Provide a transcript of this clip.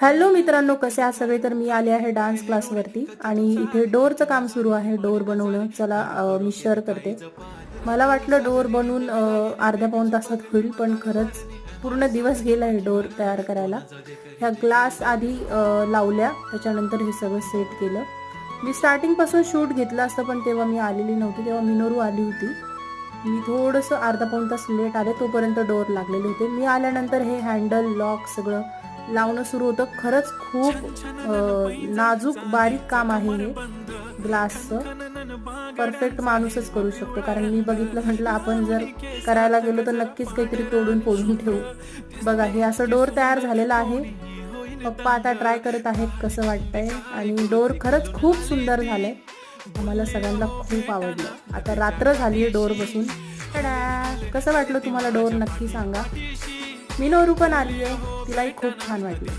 Hello मित्रांनो, कसे आहात सगळे? तर मी आले आहे डान्स क्लासवरती आणि इथे डोरचं काम सुरू आहे. डोर बनवणं. चला मी शेअर करते. मला वाटलं डोर बनवून अर्ध्या पाऊण तासात होईल, पण खरंच पूर्ण दिवस गेला आहे डोर तयार करायला. ह्या ग्लास आधी लावल्या, त्याच्यानंतर हे सगळं सेट केलं. मी स्टार्टिंगपासून शूट घेतलं असतं, पण तेव्हा मी आलेली नव्हती. तेव्हा मिनोरू आली होती. मी थोडंसं अर्धा पाऊण तास लेट आले, तोपर्यंत डोर लागलेले होते. मी आल्यानंतर हे हँडल लॉक सगळं लावणं सुरू होतं. खरंच खूप नाजूक बारीक काम आहे हे ग्लासचं. परफेक्ट माणूसच करू शकतो, कारण मी बघितलं, म्हटलं आपण जर करायला गेलो तर नक्कीच काहीतरी तोडून फोडून ठेवू. बघा, हे असं डोर तयार झालेलं आहे. पप्पा आता ट्राय करत आहेत कसं वाटतंय, आणि डोर खरंच खूप सुंदर झालंय. आम्हाला सगळ्यांना खूप आवडलं. आता रात्र झाली आहे डोर बसून. कसं वाटलं तुम्हाला डोर नक्की सांगा. मिनोरू पण आली आहे, तिलाही खूप छान वाटलं.